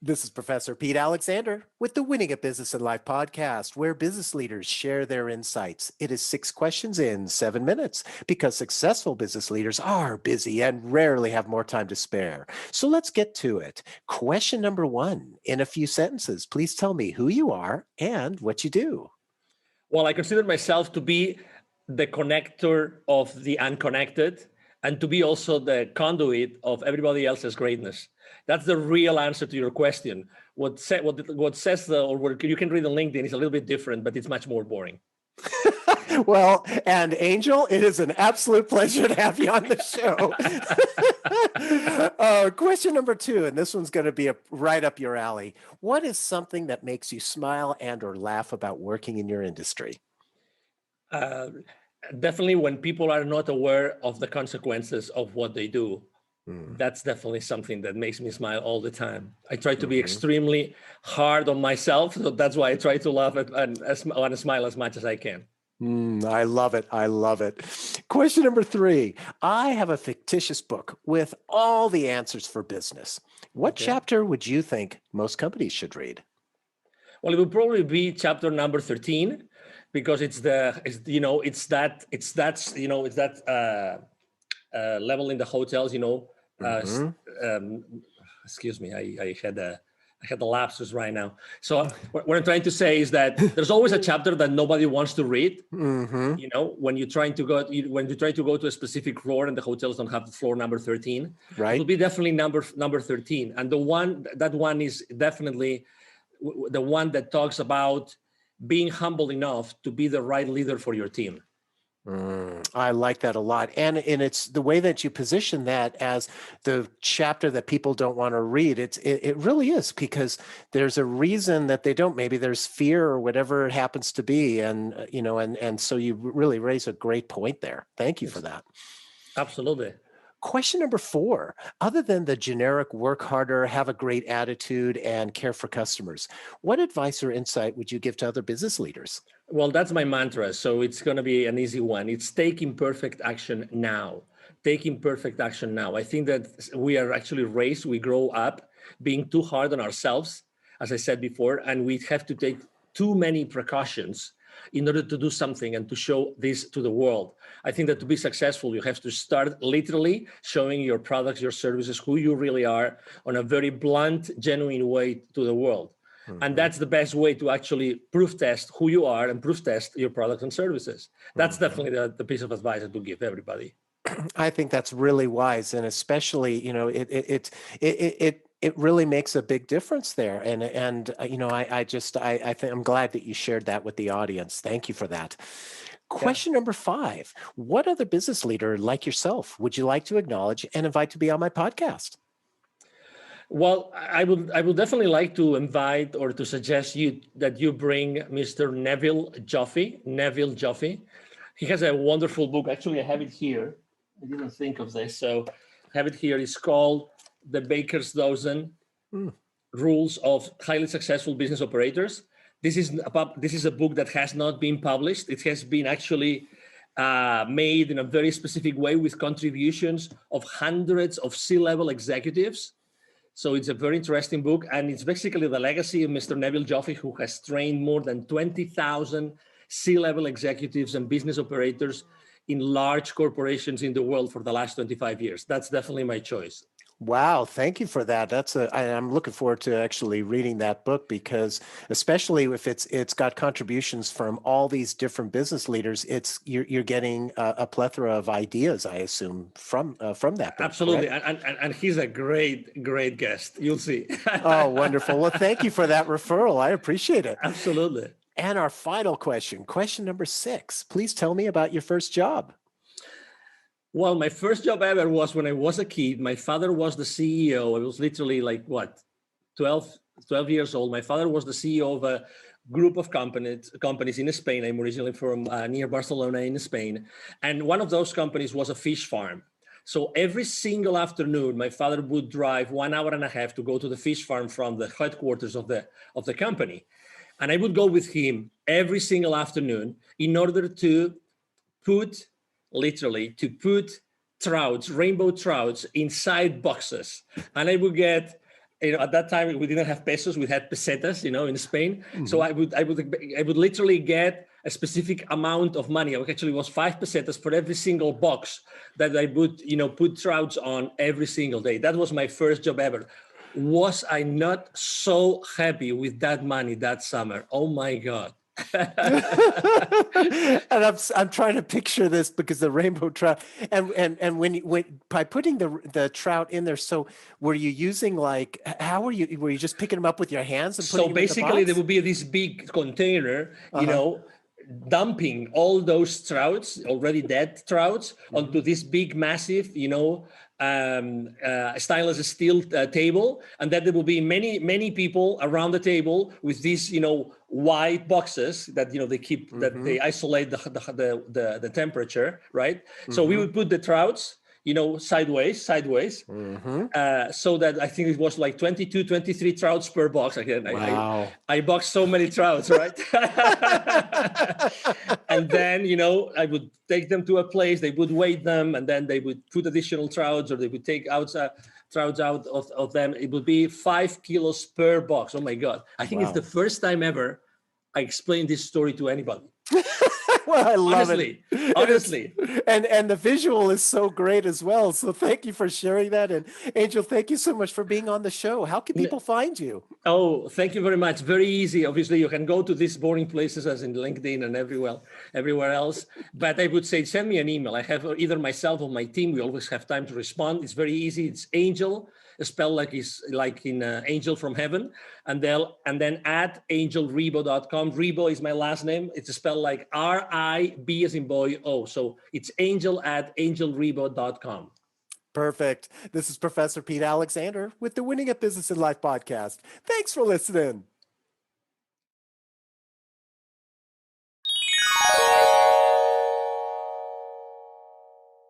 This is Professor Pete Alexander with the Winning at Business and Life podcast, where business leaders share their insights. It is 6 questions in 7 minutes because successful business leaders are busy and rarely have more time to spare. So let's get to it. Question number 1, in a few sentences, please tell me who you are and what you do. Well, I consider myself to be the connector of the unconnected and to be also the conduit of everybody else's greatness. That's the real answer to your question. What says or what you can read on LinkedIn is a little bit different, but it's much more boring. Well, and Angel, it is an absolute pleasure to have you on the show. Question number 2, and this one's going to be right up your alley. What is something that makes you smile and or laugh about working in your industry? Definitely when people are not aware of the consequences of what they do. That's definitely something that makes me smile all the time. I try to be extremely hard on myself, so that's why I try to laugh and smile as much as I can. I love it. I love it. Question number 3. I have a fictitious book with all the answers for business. What chapter would you think most companies should read? Well, it would probably be chapter number 13, because it's that level in the hotels, excuse me, I had a lapsus right now. So what I'm trying to say is that there's always a chapter that nobody wants to read. When you're trying to go to a specific floor and the hotels don't have the floor number 13, right? It'll be definitely number 13. And that one is definitely the one that talks about being humble enough to be the right leader for your team. I like that a lot. And it's the way that you position that as the chapter that people don't want to read. It really is, because there's a reason that they don't. Maybe there's fear or whatever it happens to be. And, and so you really raise a great point there. Thank you for that. Absolutely. Question number 4, other than the generic work harder, have a great attitude, and care for customers, what advice or insight would you give to other business leaders? Well, that's my mantra. So it's going to be an easy one. It's take imperfect action now. Take imperfect action now. I think that we are actually raised, we grow up being too hard on ourselves, as I said before, and we have to take too many precautions in order to do something and to show this to the world. I think that to be successful, you have to start literally showing your products, your services, who you really are, on a very blunt, genuine way to the world. And that's the best way to actually proof test who you are and proof test your products and services. That's definitely the piece of advice that we give everybody. I think that's really wise, and especially, it really makes a big difference there. And I think I'm glad that you shared that with the audience. Thank you for that. Question number 5, what other business leader like yourself would you like to acknowledge and invite to be on my podcast? Well, I would definitely like to invite or to suggest that you bring Mr. 𝐁𝐵𝐿 Joffe. He has a wonderful book. Actually, I have it here. I didn't think of this, so I have it here. It's called The Baker's Dozen: Rules of Highly Successful Business Operators. This is a book that has not been published. It has been actually made in a very specific way with contributions of hundreds of C-level executives. So it's a very interesting book, and it's basically the legacy of Mr. 𝐁𝐵𝐿 Joffe, who has trained more than 20,000 C-level executives and business operators in large corporations in the world for the last 25 years. That's definitely my choice. Wow, thank you for that. I'm looking forward to actually reading that book, because especially if it's got contributions from all these different business leaders, you're getting a plethora of ideas, I assume, from that book. Absolutely, and he's a great guest. You'll see. Oh, wonderful. Well, thank you for that referral. I appreciate it. Absolutely. And our final question number 6. Please tell me about your first job. Well, my first job ever was when I was a kid. My father was the CEO. I was literally 12 years old. My father was the CEO of a group of companies in Spain. I'm originally from near Barcelona in Spain. And one of those companies was a fish farm. So every single afternoon, my father would drive 1 hour and a half to go to the fish farm from the headquarters of the company. And I would go with him every single afternoon in order to put trouts, rainbow trouts, inside boxes. And I would get at that time we didn't have pesos, we had pesetas, in Spain. So Mm-hmm. I would literally get a specific amount of money. Actually, it was 5 pesetas for every single box that I would, put trouts on every single day. That was my first job ever. Was I not so happy with that money that summer? Oh my God. And I'm trying to picture this because the rainbow trout and when by putting the trout in there, so were you using were you just picking them up with your hands and putting So them in the basically, there box? would be this big container, Uh-huh. dumping all those trouts, already dead trouts, Mm-hmm. onto this big, massive, stainless steel table, and then there will be many, many people around the table with these, white boxes that they keep that Mm-hmm. they isolate the temperature, right? So we Mm-hmm. would put the trouts, sideways, Mm-hmm. so that I think it was like 22, 23 trouts per box. Again, Wow. I boxed so many trouts, right? And then, I would take them to a place, they would weigh them, and then they would put additional trouts, or they would take out trouts out of them. It would be 5 kilos per box. Oh my God. I think it's the Wow. first time ever I explained this story to anybody. Well, I love Honestly, it. honestly. And the visual is so great as well. So thank you for sharing that. And Angel, thank you so much for being on the show. How can people find you? Oh, thank you very much. Very easy. Obviously, you can go to these boring places as in LinkedIn and everywhere else. But I would say send me an email. I have either myself or my team. We always have time to respond. It's very easy. It's Angel, spelled like in Angel from Heaven, and then at @angelrebo.com. Rebo is my last name. It's spelled like RIB as in boy O. So it's Angel at angelrebo.com. Perfect. This is Professor Pete Alexander with the Winning at Business and Life podcast. Thanks for listening.